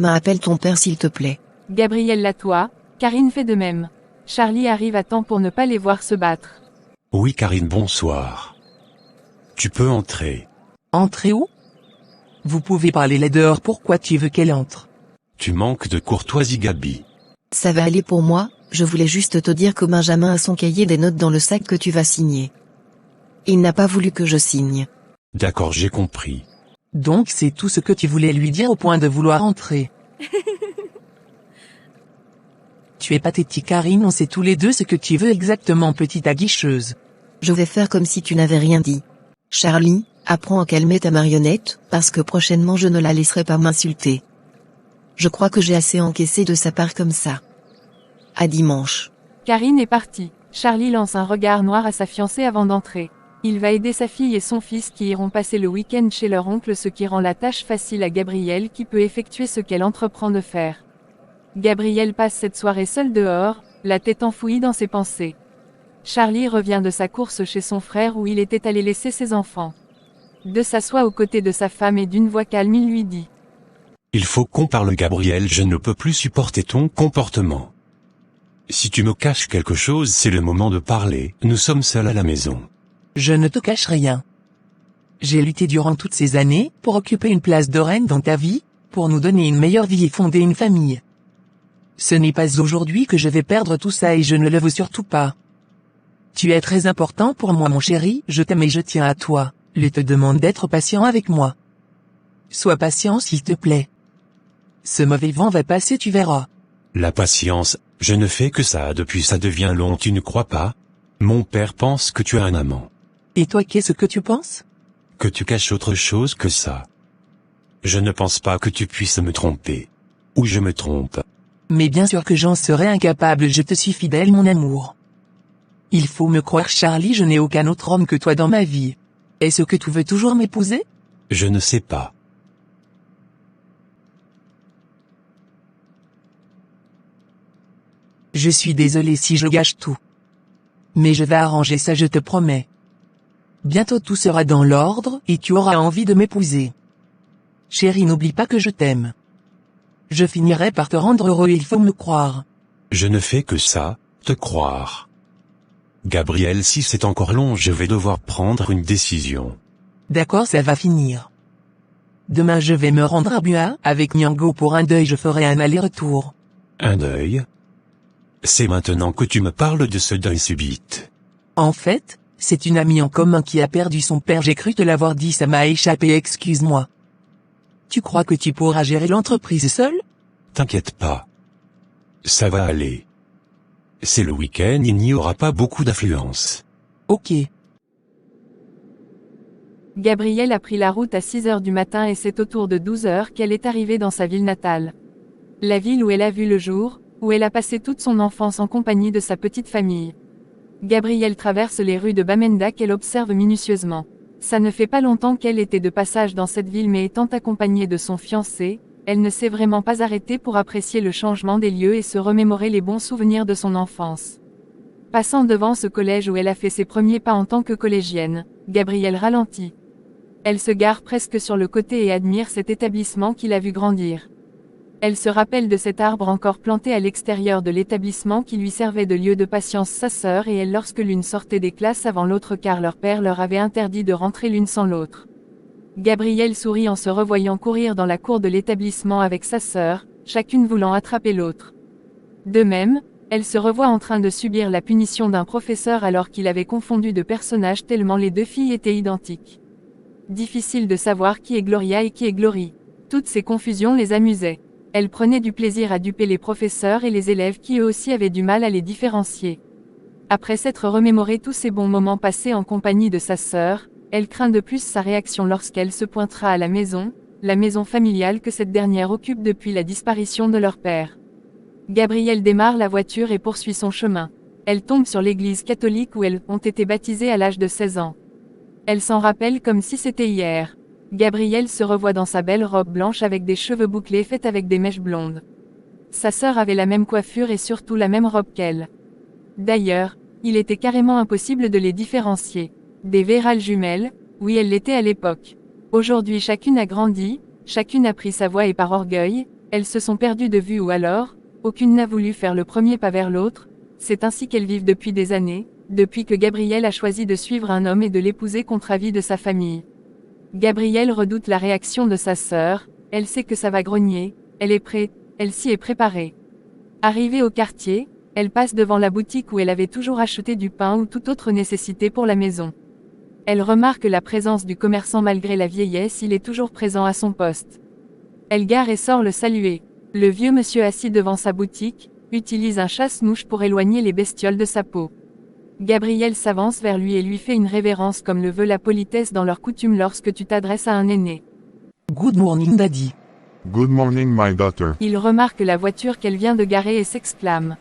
Appelle ton père s'il te plaît. Gabrielle l'atoie, Karine fait de même. Charlie arrive à temps pour ne pas les voir se battre. Oui Karine, bonsoir. Tu peux entrer. Entrer où? Vous pouvez parler là dehors, pourquoi tu veux qu'elle entre? Tu manques de courtoisie Gabi. Ça va aller pour moi, je voulais juste te dire que Benjamin a son cahier des notes dans le sac que tu vas signer. Il n'a pas voulu que je signe. D'accord, j'ai compris. Donc c'est tout ce que tu voulais lui dire au point de vouloir entrer. Tu es pathétique Karine, on sait tous les deux ce que tu veux exactement, petite aguicheuse. Je vais faire comme si tu n'avais rien dit. Charlie, apprends à calmer ta marionnette, parce que prochainement je ne la laisserai pas m'insulter. Je crois que j'ai assez encaissé de sa part comme ça. À dimanche. Karine est partie. Charlie lance un regard noir à sa fiancée avant d'entrer. Il va aider sa fille et son fils qui iront passer le week-end chez leur oncle, ce qui rend la tâche facile à Gabrielle qui peut effectuer ce qu'elle entreprend de faire. Gabrielle passe cette soirée seule dehors, la tête enfouie dans ses pensées. Charlie revient de sa course chez son frère où il était allé laisser ses enfants. De s'assoit aux côtés de sa femme et d'une voix calme il lui dit. Il faut qu'on parle, Gabrielle, je ne peux plus supporter ton comportement. Si tu me caches quelque chose, c'est le moment de parler, nous sommes seuls à la maison. Je ne te cache rien. J'ai lutté durant toutes ces années, pour occuper une place de reine dans ta vie, pour nous donner une meilleure vie et fonder une famille. Ce n'est pas aujourd'hui que je vais perdre tout ça et je ne le veux surtout pas. Tu es très important pour moi mon chéri, je t'aime et je tiens à toi, je te demande d'être patient avec moi. Sois patient s'il te plaît. Ce mauvais vent va passer, tu verras. La patience, je ne fais que ça depuis ça devient long, tu ne crois pas? Mon père pense que tu as un amant. Et toi qu'est-ce que tu penses? Que tu caches autre chose que ça. Je ne pense pas que tu puisses me tromper. Ou je me trompe. Mais bien sûr que j'en serais incapable, je te suis fidèle mon amour. Il faut me croire Charlie, je n'ai aucun autre homme que toi dans ma vie. Est-ce que tu veux toujours m'épouser? Je ne sais pas. Je suis désolé si je gâche tout. Mais je vais arranger ça, je te promets. Bientôt tout sera dans l'ordre et tu auras envie de m'épouser. Chérie, n'oublie pas que je t'aime. Je finirai par te rendre heureux, il faut me croire. Je ne fais que ça, te croire. Gabrielle, si c'est encore long, je vais devoir prendre une décision. D'accord, ça va finir. Demain je vais me rendre à Bua avec Nyango pour un deuil, je ferai un aller-retour. Un deuil? C'est maintenant que tu me parles de ce deuil subite. En fait, c'est une amie en commun qui a perdu son père, j'ai cru te l'avoir dit, ça m'a échappé, excuse-moi. Tu crois que tu pourras gérer l'entreprise seul? T'inquiète pas. Ça va aller. C'est le week-end, il n'y aura pas beaucoup d'affluence. Ok. Gabrielle a pris la route à 6h du matin et c'est autour de 12h qu'elle est arrivée dans sa ville natale. La ville où elle a vu le jour, où elle a passé toute son enfance en compagnie de sa petite famille. Gabrielle traverse les rues de Bamenda qu'elle observe minutieusement. Ça ne fait pas longtemps qu'elle était de passage dans cette ville, mais étant accompagnée de son fiancé, elle ne s'est vraiment pas arrêtée pour apprécier le changement des lieux et se remémorer les bons souvenirs de son enfance. Passant devant ce collège où elle a fait ses premiers pas en tant que collégienne, Gabrielle ralentit. Elle se gare presque sur le côté et admire cet établissement qui l'a vu grandir. Elle se rappelle de cet arbre encore planté à l'extérieur de l'établissement qui lui servait de lieu de patience sa sœur et elle lorsque l'une sortait des classes avant l'autre car leur père leur avait interdit de rentrer l'une sans l'autre. Gabrielle sourit en se revoyant courir dans la cour de l'établissement avec sa sœur, chacune voulant attraper l'autre. De même, elle se revoit en train de subir la punition d'un professeur alors qu'il avait confondu de personnages tellement les deux filles étaient identiques. Difficile de savoir qui est Gloria et qui est Glory. Toutes ces confusions les amusaient. Elle prenait du plaisir à duper les professeurs et les élèves qui eux aussi avaient du mal à les différencier. Après s'être remémoré tous ces bons moments passés en compagnie de sa sœur, elle craint de plus sa réaction lorsqu'elle se pointera à la maison familiale que cette dernière occupe depuis la disparition de leur père. Gabrielle démarre la voiture et poursuit son chemin. Elle tombe sur l'église catholique où elles ont été baptisées à l'âge de 16 ans. Elle s'en rappelle comme si c'était hier. Gabrielle se revoit dans sa belle robe blanche avec des cheveux bouclés faits avec des mèches blondes. Sa sœur avait la même coiffure et surtout la même robe qu'elle. D'ailleurs, il était carrément impossible de les différencier. Des vérales jumelles, oui elles l'étaient à l'époque. Aujourd'hui chacune a grandi, chacune a pris sa voie et par orgueil, elles se sont perdues de vue ou alors, aucune n'a voulu faire le premier pas vers l'autre, c'est ainsi qu'elles vivent depuis des années, depuis que Gabrielle a choisi de suivre un homme et de l'épouser contre avis de sa famille. Gabrielle redoute la réaction de sa sœur, elle sait que ça va grogner, elle est prête, elle s'y est préparée. Arrivée au quartier, elle passe devant la boutique où elle avait toujours acheté du pain ou toute autre nécessité pour la maison. Elle remarque la présence du commerçant malgré la vieillesse, il est toujours présent à son poste. Elle gare et sort le saluer. Le vieux monsieur assis devant sa boutique, utilise un chasse-mouche pour éloigner les bestioles de sa peau. Gabrielle s'avance vers lui et lui fait une révérence comme le veut la politesse dans leur coutume lorsque tu t'adresses à un aîné. Good morning daddy. Good morning my daughter. Il remarque la voiture qu'elle vient de garer et s'exclame.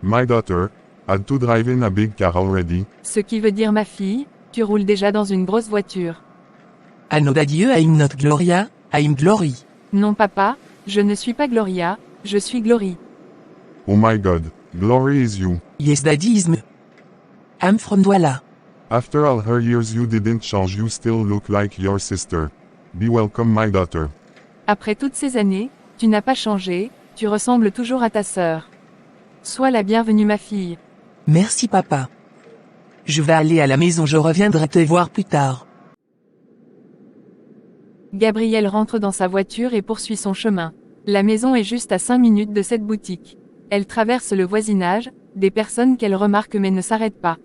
My daughter, had to drive in a big car already. Ce qui veut dire ma fille, tu roules déjà dans une grosse voiture. I know that you I'm not Gloria, I'm Glory. Non papa, je ne suis pas Gloria, je suis Glory. Oh my god, Glory is you. Yes daddy is me. I'm from Douala. After all her years you didn't change, you still look like your sister. Be welcome my daughter. Après toutes ces années, tu n'as pas changé, tu ressembles toujours à ta sœur. Sois la bienvenue ma fille. Merci papa. Je vais aller à la maison, je reviendrai te voir plus tard. Gabrielle rentre dans sa voiture et poursuit son chemin. La maison est juste à 5 minutes de cette boutique. Elle traverse le voisinage, des personnes qu'elle remarque mais ne s'arrête pas.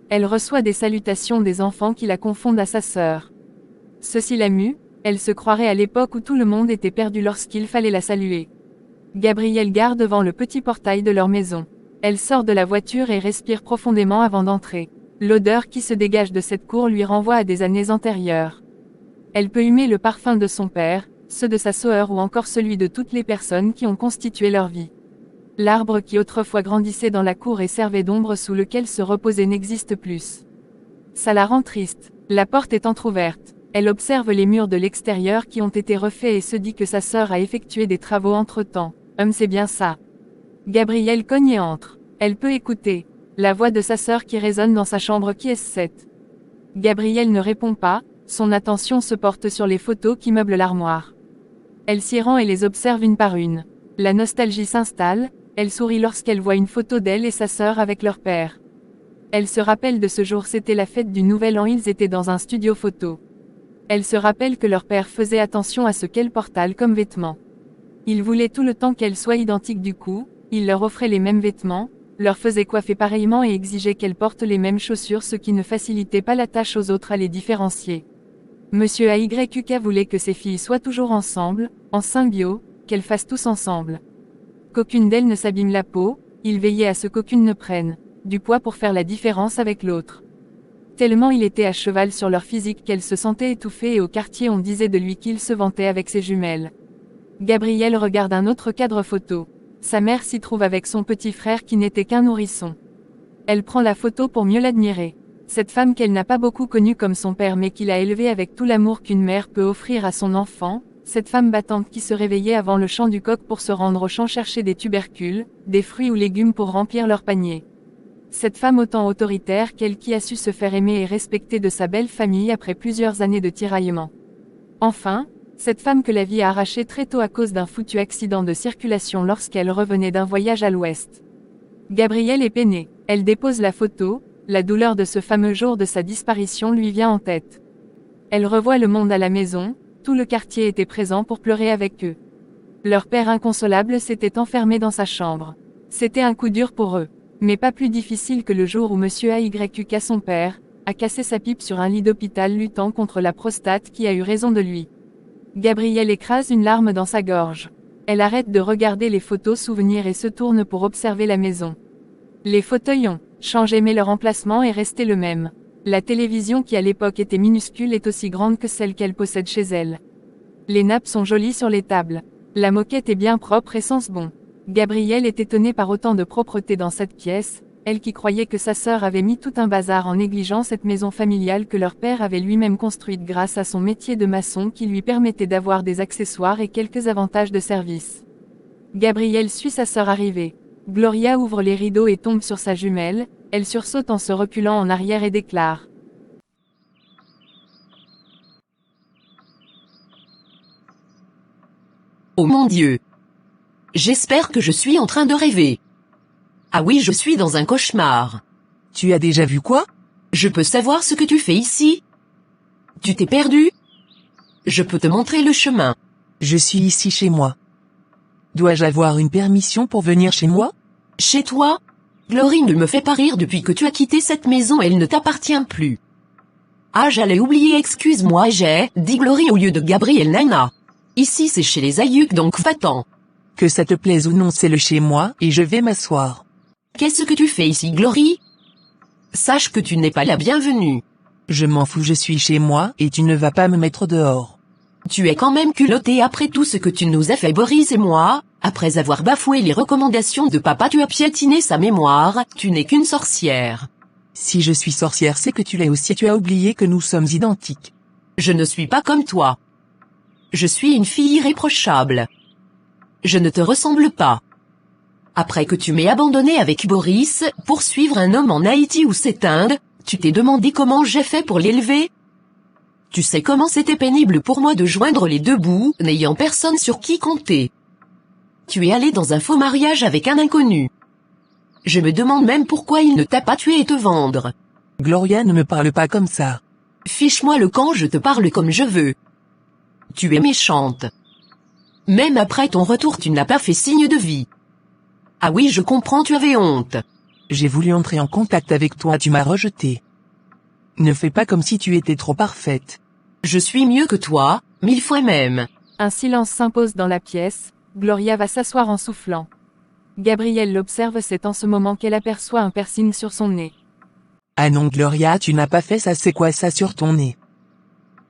Elle reçoit des salutations des enfants qui la confondent à sa sœur. Ceci l'amuse, elle se croirait à l'époque où tout le monde était perdu lorsqu'il fallait la saluer. Gabrielle gare devant le petit portail de leur maison. Elle sort de la voiture et respire profondément avant d'entrer. L'odeur qui se dégage de cette cour lui renvoie à des années antérieures. Elle peut humer le parfum de son père, ceux de sa sœur ou encore celui de toutes les personnes qui ont constitué leur vie. L'arbre qui autrefois grandissait dans la cour et servait d'ombre sous lequel se reposer n'existe plus. Ça la rend triste. La porte est entr'ouverte. Elle observe les murs de l'extérieur qui ont été refaits et se dit que sa sœur a effectué des travaux entre-temps. C'est bien ça. Gabrielle cogne et entre. Elle peut écouter la voix de sa sœur qui résonne dans sa chambre. Qui est-ce cette? Gabrielle ne répond pas, son attention se porte sur les photos qui meublent l'armoire. Elle s'y rend et les observe une par une. La nostalgie s'installe, elle sourit lorsqu'elle voit une photo d'elle et sa sœur avec leur père. Elle se rappelle de ce jour, c'était la fête du Nouvel An, ils étaient dans un studio photo. Elle se rappelle que leur père faisait attention à ce qu'elle porte comme vêtements. Il voulait tout le temps qu'elle soit identique, du coup, il leur offrait les mêmes vêtements, leur faisait coiffer pareillement et exigeait qu'elles portent les mêmes chaussures, ce qui ne facilitait pas la tâche aux autres à les différencier. Monsieur AYUK voulait que ses filles soient toujours ensemble, en symbio, qu'elles fassent tous ensemble. Qu'aucune d'elles ne s'abîme la peau, il veillait à ce qu'aucune ne prenne du poids pour faire la différence avec l'autre. Tellement il était à cheval sur leur physique qu'elle se sentait étouffée et au quartier on disait de lui qu'il se vantait avec ses jumelles. Gabrielle regarde un autre cadre photo. Sa mère s'y trouve avec son petit frère qui n'était qu'un nourrisson. Elle prend la photo pour mieux l'admirer. Cette femme qu'elle n'a pas beaucoup connue comme son père mais qu'il a élevée avec tout l'amour qu'une mère peut offrir à son enfant, cette femme battante qui se réveillait avant le chant du coq pour se rendre au champ chercher des tubercules, des fruits ou légumes pour remplir leur panier. Cette femme autant autoritaire qu'elle qui a su se faire aimer et respecter de sa belle famille après plusieurs années de tiraillement. Enfin, cette femme que la vie a arrachée très tôt à cause d'un foutu accident de circulation lorsqu'elle revenait d'un voyage à l'ouest. Gabrielle est peinée. Elle dépose la photo, la douleur de ce fameux jour de sa disparition lui vient en tête. Elle revoit le monde à la maison, tout le quartier était présent pour pleurer avec eux. Leur père inconsolable s'était enfermé dans sa chambre. C'était un coup dur pour eux. Mais pas plus difficile que le jour où monsieur AYUK, son père, a cassé sa pipe sur un lit d'hôpital luttant contre la prostate qui a eu raison de lui. Gabrielle écrase une larme dans sa gorge. Elle arrête de regarder les photos souvenirs et se tourne pour observer la maison. Les fauteuils ont changé mais leur emplacement est resté le même. La télévision qui à l'époque était minuscule est aussi grande que celle qu'elle possède chez elle. Les nappes sont jolies sur les tables. La moquette est bien propre et sens bon. Gabrielle est étonnée par autant de propreté dans cette pièce, elle qui croyait que sa sœur avait mis tout un bazar en négligeant cette maison familiale que leur père avait lui-même construite grâce à son métier de maçon qui lui permettait d'avoir des accessoires et quelques avantages de service. Gabrielle suit sa sœur arriver. Gloria ouvre les rideaux et tombe sur sa jumelle, elle sursaute en se reculant en arrière et déclare. Oh mon Dieu! J'espère que je suis en train de rêver. Ah oui, je suis dans un cauchemar. Tu as déjà vu quoi? Je peux savoir ce que tu fais ici? Tu t'es perdu? Je peux te montrer le chemin. Je suis ici chez moi. Dois-je avoir une permission pour venir chez moi? Chez toi? Glory ne me fait pas rire depuis que tu as quitté cette maison, elle ne t'appartient plus. Ah, j'allais oublier, excuse-moi, j'ai dit Glory au lieu de Gabrielle Nana. Ici c'est chez les Ayuk, donc va-t'en. Que ça te plaise ou non, c'est le chez moi, et je vais m'asseoir. Qu'est-ce que tu fais ici, Glory? Sache que tu n'es pas la bienvenue. Je m'en fous, je suis chez moi, et tu ne vas pas me mettre dehors. Tu es quand même culotté après tout ce que tu nous as fait, Boris et moi, Après avoir bafoué les recommandations de papa, tu as piétiné sa mémoire, tu n'es qu'une sorcière. Si je suis sorcière, c'est que tu l'es aussi. Tu as oublié que nous sommes identiques. Je ne suis pas comme toi. Je suis une fille irréprochable. Je ne te ressemble pas. Après que tu m'aies abandonné avec Boris, pour suivre un homme en Haïti ou cette Inde, tu t'es demandé comment j'ai fait pour l'élever? Tu sais comment c'était pénible pour moi de joindre les deux bouts, n'ayant personne sur qui compter. Tu es allé dans un faux mariage avec un inconnu. Je me demande même pourquoi il ne t'a pas tué et te vendre. Gloria, ne me parle pas comme ça. Fiche-moi le camp, je te parle comme je veux. Tu es méchante. Même après ton retour, tu n'as pas fait signe de vie. Ah oui, je comprends, tu avais honte. J'ai voulu entrer en contact avec toi, tu m'as rejeté. Ne fais pas comme si tu étais trop parfaite. Je suis mieux que toi, 1000 fois même. Un silence s'impose dans la pièce, Gloria va s'asseoir en soufflant. Gabrielle l'observe, c'est en ce moment qu'elle aperçoit un piercing sur son nez. Ah non Gloria, tu n'as pas fait ça, c'est quoi ça sur ton nez?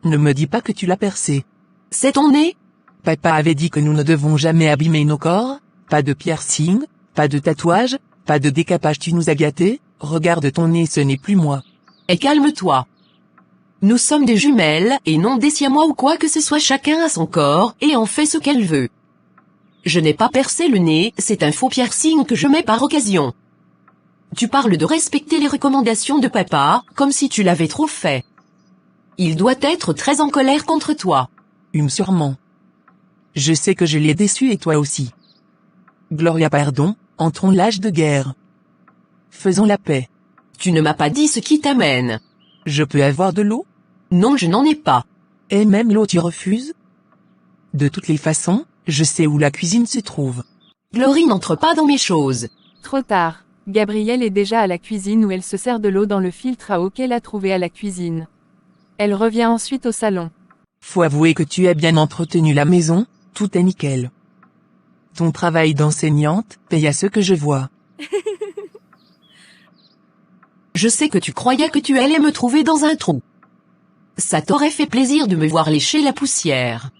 Ne me dis pas que tu l'as percé. C'est ton nez? Papa avait dit que nous ne devons jamais abîmer nos corps, pas de piercing, pas de tatouage, pas de décapage, tu nous as gâtés, regarde ton nez, ce n'est plus moi. Et calme-toi. Nous sommes des jumelles, et non des siamois ou quoi que ce soit, chacun a son corps, et en fait ce qu'elle veut. Je n'ai pas percé le nez, c'est un faux piercing que je mets par occasion. Tu parles de respecter les recommandations de papa, comme si tu l'avais trop fait. Il doit être très en colère contre toi. Sûrement. Je sais que je l'ai déçu et toi aussi. Gloria, pardon, entrons l'âge de guerre. Faisons la paix. Tu ne m'as pas dit ce qui t'amène. Je peux avoir de l'eau? Non, je n'en ai pas. Et même l'eau tu refuses? De toutes les façons, je sais où la cuisine se trouve. Glory n'entre pas dans mes choses. Trop tard. Gabrielle est déjà à la cuisine où elle se sert de l'eau dans le filtre à eau qu'elle a trouvé à la cuisine. Elle revient ensuite au salon. Faut avouer que tu as bien entretenu la maison, tout est nickel. Ton travail d'enseignante paye à ce que je vois. Je sais que tu croyais que tu allais me trouver dans un trou. Ça t'aurait fait plaisir de me voir lécher la poussière.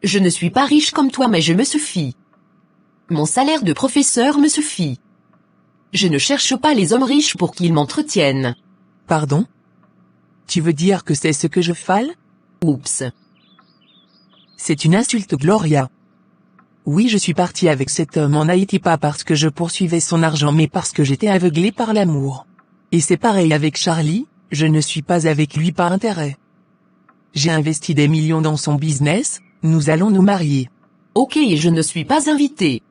Je ne suis pas riche comme toi, mais je me suffis. Mon salaire de professeur me suffit. Je ne cherche pas les hommes riches pour qu'ils m'entretiennent. Pardon? Tu veux dire que c'est ce que je fale? Oups. C'est une insulte, Gloria. Oui, je suis partie avec cet homme en Haïti pas parce que je poursuivais son argent mais parce que j'étais aveuglée par l'amour. Et c'est pareil avec Charlie, je ne suis pas avec lui par intérêt. J'ai investi des millions dans son business, nous allons nous marier. Ok, et je ne suis pas invitée.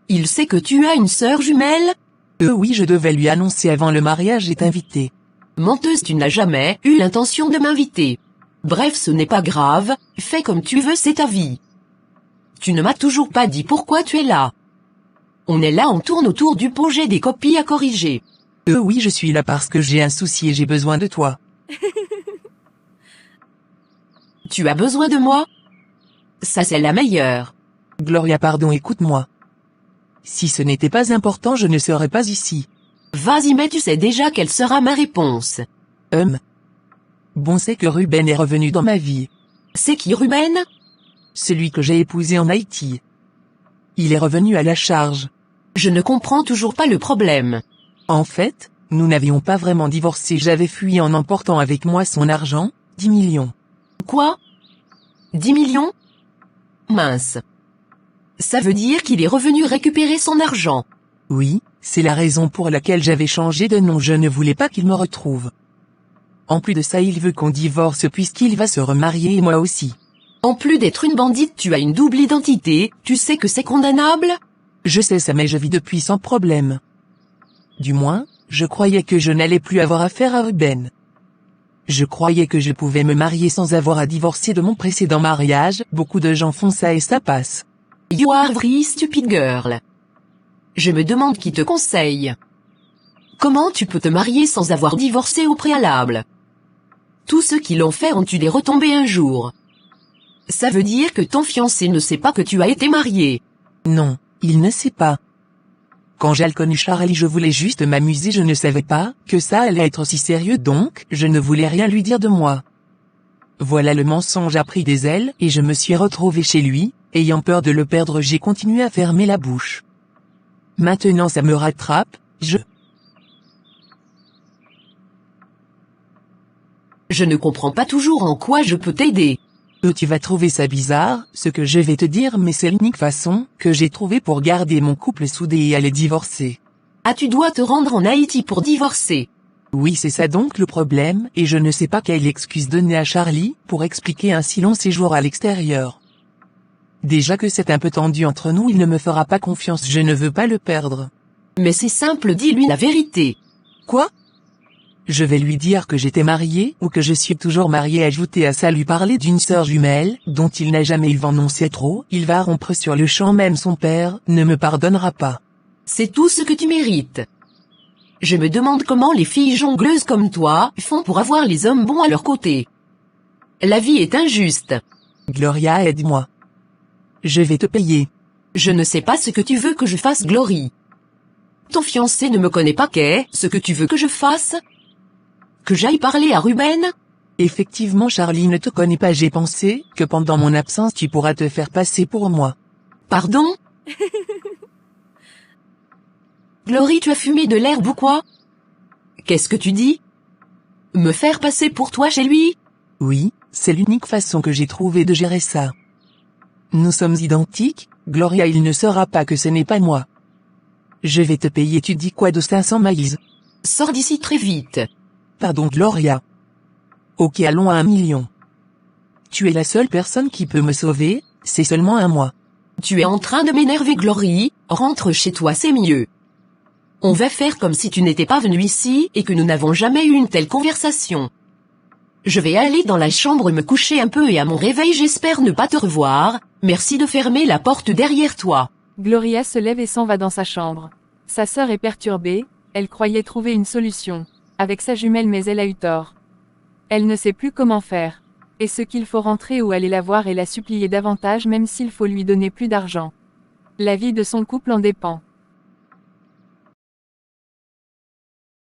Il sait que tu as une sœur jumelle? Oui, je devais lui annoncer avant le mariage, est invité. Menteuse, tu n'as jamais eu l'intention de m'inviter. Bref, ce n'est pas grave, fais comme tu veux, c'est ta vie. Tu ne m'as toujours pas dit pourquoi tu es là. On est là, on tourne autour du pot, j'ai des copies à corriger. Oui, je suis là parce que j'ai un souci et j'ai besoin de toi. Tu as besoin de moi? Ça c'est la meilleure. Gloria, pardon, écoute-moi. Si ce n'était pas important, je ne serais pas ici. Vas-y, mais tu sais déjà quelle sera ma réponse. Bon, c'est que Ruben est revenu dans ma vie. C'est qui Ruben? Celui que j'ai épousé en Haïti. Il est revenu à la charge. Je ne comprends toujours pas le problème. En fait, nous n'avions pas vraiment divorcé, j'avais fui en emportant avec moi son argent, 10 millions. Quoi? 10 millions? Mince. Ça veut dire qu'il est revenu récupérer son argent. Oui, c'est la raison pour laquelle j'avais changé de nom, je ne voulais pas qu'il me retrouve. En plus de ça, il veut qu'on divorce puisqu'il va se remarier et moi aussi. En plus d'être une bandite, tu as une double identité, tu sais que c'est condamnable? Je sais ça, mais je vis depuis sans problème. Du moins, je croyais que je n'allais plus avoir affaire à Ruben. Je croyais que je pouvais me marier sans avoir à divorcer de mon précédent mariage, beaucoup de gens font ça et ça passe. You are very stupid girl. Je me demande qui te conseille. Comment tu peux te marier sans avoir divorcé au préalable? Tous ceux qui l'ont fait ont eu des retombées un jour. Ça veut dire que ton fiancé ne sait pas que tu as été marié. Non, il ne sait pas. Quand j'ai connu Charlie, je voulais juste m'amuser, je ne savais pas que ça allait être aussi sérieux, donc je ne voulais rien lui dire de moi. Voilà, le mensonge a pris des ailes et je me suis retrouvée chez lui, Ayant peur de le perdre, j'ai continué à fermer la bouche. Maintenant ça me rattrape, Je ne comprends pas toujours en quoi je peux t'aider. Tu vas trouver ça bizarre, ce que je vais te dire, mais c'est l'unique façon que j'ai trouvée pour garder mon couple soudé et aller divorcer. Ah, tu dois te rendre en Haïti pour divorcer. Oui, c'est ça donc le problème, et je ne sais pas quelle excuse donner à Charlie pour expliquer un si long séjour à l'extérieur. Déjà que c'est un peu tendu entre nous, il ne me fera pas confiance, je ne veux pas le perdre. Mais c'est simple, dis-lui la vérité. Quoi? Je vais lui dire que j'étais mariée ou que je suis toujours mariée, ajouter à ça lui parler d'une sœur jumelle, dont il n'a jamais eu vent, non c'est trop, il va rompre sur le champ, même son père ne me pardonnera pas. C'est tout ce que tu mérites. Je me demande comment les filles jongleuses comme toi font pour avoir les hommes bons à leur côté. La vie est injuste. Gloria, aide-moi. Je vais te payer. Je ne sais pas ce que tu veux que je fasse, Glory. Ton fiancé ne me connaît pas, qu'est-ce que tu veux que je fasse? Que j'aille parler à Ruben? Effectivement, Charlie ne te connaît pas, j'ai pensé que pendant mon absence tu pourras te faire passer pour moi. Pardon? Glory, tu as fumé de l'herbe ou quoi? Qu'est-ce que tu dis? Me faire passer pour toi chez lui? Oui, c'est l'unique façon que j'ai trouvé de gérer ça. Nous sommes identiques, Gloria, il ne saura pas que ce n'est pas moi. Je vais te payer, tu dis quoi de 500 miles? Sors d'ici très vite. Pardon Gloria. Ok, allons à 1 million. Tu es la seule personne qui peut me sauver, c'est seulement un mois. Tu es en train de m'énerver, Glory, rentre chez toi, c'est mieux. On va faire comme si tu n'étais pas venu ici et que nous n'avons jamais eu une telle conversation. Je vais aller dans la chambre me coucher un peu et à mon réveil j'espère ne pas te revoir, merci de fermer la porte derrière toi. Gloria se lève et s'en va dans sa chambre. Sa sœur est perturbée, elle croyait trouver une solution avec sa jumelle, mais elle a eu tort. Elle ne sait plus comment faire. Est-ce qu'il faut rentrer ou aller la voir et la supplier davantage, même s'il faut lui donner plus d'argent? La vie de son couple en dépend.